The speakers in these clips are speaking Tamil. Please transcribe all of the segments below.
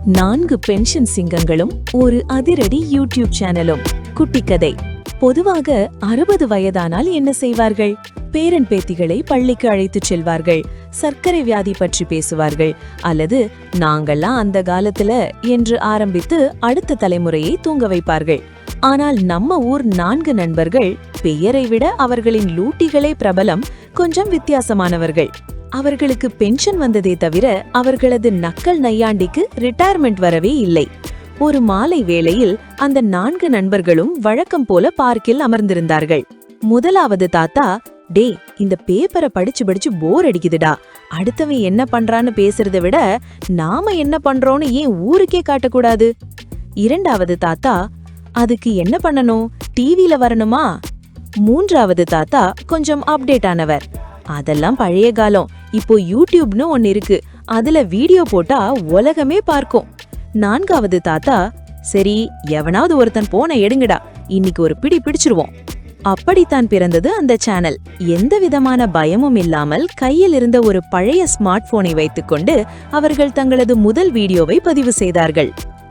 4 பென்ஷன் சிங்கங்களும் ஒரு அதிரடி யூடியூப் சேனலும். குட்டிக்கதை. பொதுவாக 60 வயதானால் என்ன செய்வார்கள்? பேரன் பேத்திகளை பள்ளிக்கு அழைத்துச் செல்வார்கள், சர்க்கரை வியாதி பற்றி பேசுவார்கள், அல்லது நாங்கள்லாம் அந்த காலத்துல என்று ஆரம்பித்து அடுத்த தலைமுறையை தூங்க வைப்பார்கள். ஆனால் நம்ம ஊர் 4 நண்பர்கள், பெயரை விட அவர்களின் லூட்டிகளே பிரபலம், கொஞ்சம் வித்தியாசமானவர்கள். அவர்களுக்கு பென்ஷன் வந்ததே தவிர அவர்களது நக்கல் நையாண்டிக்கு ரிட்டையர்மெண்ட் வரவே இல்லை. ஒரு மாலை வேளையில் அந்த 4 நண்பர்களும் வழக்கம் போல பார்க்கில் அமர்ந்திருந்தார்கள். முதலாவது தாத்தா, டே, இந்த பேப்பரை படிச்சு போர் அடிக்குதுடா, அடுத்தவன் என்ன பண்றான்னு பேசுறதை விட நாம என்ன பண்றோம்னு ஏன் ஊருக்கே காட்டக்கூடாது? இரண்டாவது தாத்தா, அதுக்கு என்ன பண்ணணும், டிவில வரணுமா? மூன்றாவது தாத்தா கொஞ்சம் அப்டேட் ஆனவர், அதெல்லாம் பழைய காலம், இப்போ யூடியூப்னு ஒன்னு இருக்கு, அதுல வீடியோ போட்டா உலகமே பார்க்கும். நான்காவது தாத்தா, சரி எவனாவது ஒருத்தன் போன எடுங்கடா, இன்னைக்கு ஒரு பிடி பிடிச்சிருவோம். அப்படித்தான் பிறந்தது அந்த சேனல். எந்த விதமான பயமும் இல்லாமல் கையில் இருந்த ஒரு பழைய ஸ்மார்ட் போனை வைத்துக்கொண்டு அவர்கள் தங்களது முதல் வீடியோவை பதிவு செய்தார்கள்.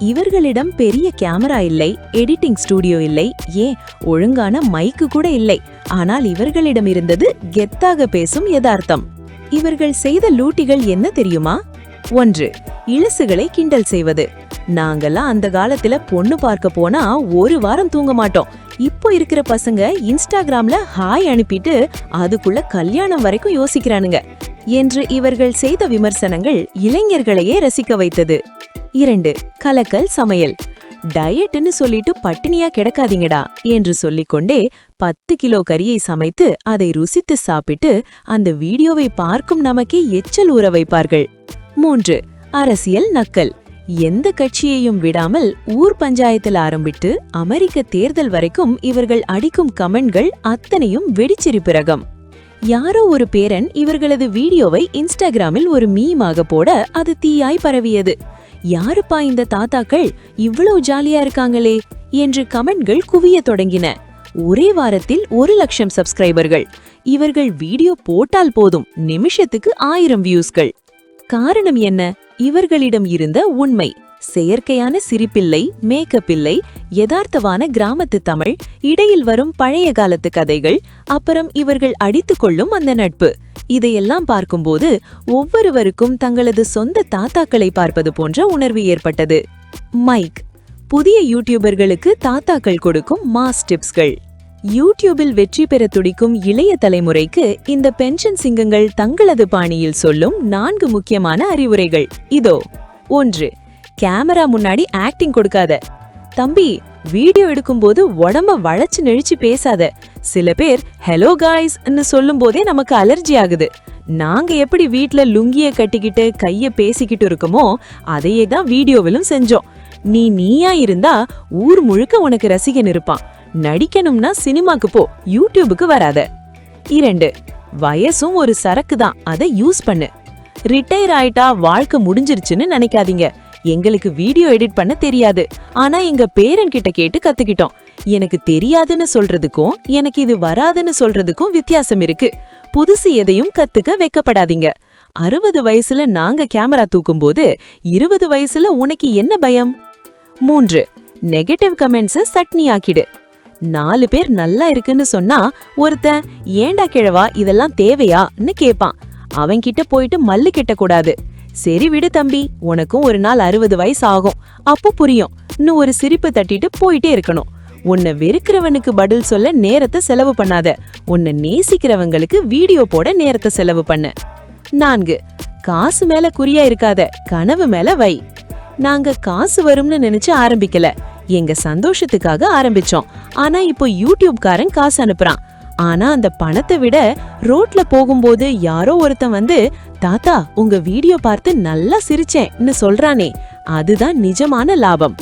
இவர்களிடம் பெரிய கேமரா இல்லை, எடிட்டிங் ஸ்டூடியோ இல்லை, ஏன் ஒழுங்கான மைக்கு கூட இல்லை. ஆனால் இவர்களிடம் இருந்தது கெத்தாக பேசும் யதார்த்தம். இவர்கள் செய்த லூட்டிகள் என்ன தெரியுமா? 1. இழுசுகளை கிண்டல் செய்வது. நாங்கெல்லாம் அந்த காலத்துல பொண்ணு பார்க்க போனா ஒரு வாரம் தூங்க மாட்டோம். இப்போ இருக்கிற பசங்க இன்ஸ்டாகிராம்ல ஹாய் அனுப்பிட்டு அதுக்குள்ள கல்யாணம் வரைக்கும் யோசிக்கிறானுங்க என்று இவர்கள் செய்த விமர்சனங்கள் இளைஞர்களையே ரசிக்க வைத்தது. 2. கலக்கல் சமையல். டயட்னு சொல்லிட்டு பட்டினியா கிடக்காதீங்கடா என்று சொல்லிக்கொண்டே 10 கிலோ கறியை சமைத்து அதை ருசித்து சாப்பிட்டு அந்த வீடியோவை பார்க்கும் நமக்கே எச்சல் ஊற வைப்பார்கள். 3. அரசியல் நக்கல். எந்த கட்சியையும் விடாமல் ஊர் பஞ்சாயத்தில் ஆரம்பித்து அமெரிக்க தேர்தல் வரைக்கும் இவர்கள் அடிக்கும் கமெண்ட்கள் அத்தனையும் வெடிச்சிரிப்பு ரகம். யாரோ ஒரு பேரன் இவர்களது வீடியோவை இன்ஸ்டாகிராமில் ஒரு மீமாக போட அது தீயாய் பரவியது. யாருப்பா இந்த தாத்தாக்கள், இவ்வளவு ஜாலியா இருக்காங்களே என்று கமெண்ட்கள் குவிய தொடங்கின. ஒரே வாரத்தில் 1 லட்சம் சப்ஸ்கிரைபர்கள். இவர்கள் வீடியோ போட்டால் போதும், நிமிஷத்துக்கு 1000 வியூஸ்கள். காரணம் என்ன? இவர்களிடம் இருந்த உண்மை. செயற்கையான சிரிப்பில்லை, மேக்கப் இல்லை, யதார்த்தமான கிராமத்து தமிழ், இடையில் வரும் பழைய காலத்து கதைகள், அப்புறம் இவர்கள் அடித்துக்கொள்ளும் அந்த நட்பு. இதையெல்லாம் பார்க்கும்போது ஒவ்வொருவருக்கும் தங்களது சொந்த தாத்தாக்களை பார்ப்பது போன்ற உணர்வு ஏற்பட்டது. மைக். புதிய யூடியூபர்களுக்கு தாத்தாக்கள் கொடுக்கும் மாஸ் டிப்ஸ்கள். யூடியூபில் வெற்றி பெற துடிக்கும் இளைய தலைமுறைக்கு இந்த பென்ஷன் சிங்கங்கள் தங்களது பாணியில் சொல்லும் 4 முக்கியமான அறிவுரைகள் இதோ. 1. கேமரா முன்னாடி ஆக்டிங் கொடுக்காத. தம்பி, வீடியோ எடுக்கும்போது உடம்ப வளைச்சு நெழிச்சு பேசாத. சில பேர் ஹலோ காய்ஸ்ன்னு சொல்லும் போதே நமக்கு அலர்ஜி ஆகுது. நாங்க எப்படி வீட்ல லுங்கிய கட்டிக்கிட்டு கைய பேசிக்கிட்டு இருக்கோமோ அதையே தான் வீடியோவிலும் செஞ்சோம். நீயா இருந்தா ஊர் முழுக்க உனக்கு ரசிகன் இருப்பான். நடிக்கணும்னா சினிமாக்கு போ, யூடியூபுக்கு வராத. 2. வயசும் ஒரு சரக்கு தான், அதை யூஸ் பண்ணு. ரிட்டையர் ஆயிட்டா வாழ்க்கை முடிஞ்சிருச்சுன்னு நினைக்காதீங்க. எங்களுக்கு வீடியோ எடிட் பண்ண தெரியாது, ஆனா எங்க பேரன் கிட்ட கேட்டு கத்துக்கிட்டோம். எனக்கு தெரியாதுன்னு சொல்றதுக்கும் எனக்கு இது வராதுன்னு சொல்றதுக்கும் வித்தியாசம் இருக்கு. புதுசு எதையும் கத்துக்க வைக்கப்படாதீங்க. 60 வயசுல நாங்க கேமரா தூக்கும் போது 20 வயசுல உனக்கு என்ன பயம்? 3. Negative comments chutney ஆக்கிடு. 4 பேர் நல்லா இருக்குன்னு சொன்னா ஒருத்தன் ஏண்டா கிழவா இதெல்லாம் தேவையான்னு கேட்பான். அவன்கிட்ட போயிட்டு மல்லு கிட்ட கூடாது. சரி விடு தம்பி, உனக்கும் ஒரு நாள் 60 வயசு ஆகும், அப்போ புரியும். இன்னும் ஒரு சிரிப்பு தட்டிட்டு போயிட்டே இருக்கணும். உன்னை வெறுக்கிறவனுக்கு பதில் சொல்ல நேரத்தை செலவு பண்ணாத. உன்னை நேசிக்கிறவங்களுக்கு வீடியோ போட நேரத்தை செலவு பண்ண. 4. காசு மேல குறியா இருக்காத, கனவு மேல வை. நாங்க காசு வரும்னு நினைச்சு ஆரம்பிக்கல, எங்க சந்தோஷத்துக்காக ஆரம்பிச்சோம். ஆனா இப்போ யூடியூப்காரன் காசு அனுப்புறான். ஆனா அந்த பணத்தை விட ரோட்ல போகும்போது யாரோ ஒருத்தன் வந்து, தாத்தா உங்க வீடியோ பார்த்து நல்லா சிரிச்சேன்னு சொல்றானே, அதுதான் நிஜமான லாபம்.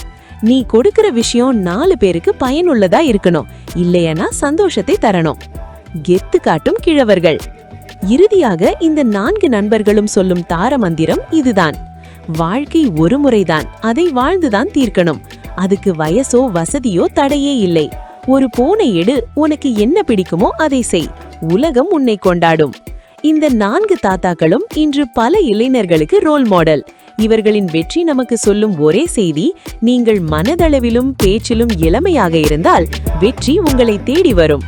நீ கொடுக்கிற விஷயம் 4 பேருக்கு பயனுள்ளதா இருக்கணும், இல்லையனா சந்தோஷத்தை தரணும். கெத்து காட்டும் கிழவர்கள். இறுதியாக இந்த 4 நண்பர்களும் சொல்லும் தார மந்திரம் இதுதான். வாழ்க்கை ஒரு முறைதான், அதை வாழ்ந்துதான் தீர்க்கணும். அதுக்கு வயசோ வசதியோ தடையே இல்லை. ஒரு போனை எடு, உனக்கு என்ன பிடிக்குமோ அதை செய், உலகம் உன்னை கொண்டாடும். இந்த 4 தாத்தாக்களும் இன்று பல இளைஞர்களுக்கு ரோல் மாடல். இவர்களின் வெற்றி நமக்கு சொல்லும் ஒரே செய்தி, நீங்கள் மனதளவிலும் பேச்சிலும் இளமையாக இருந்தால் வெற்றி உங்களை தேடி வரும்.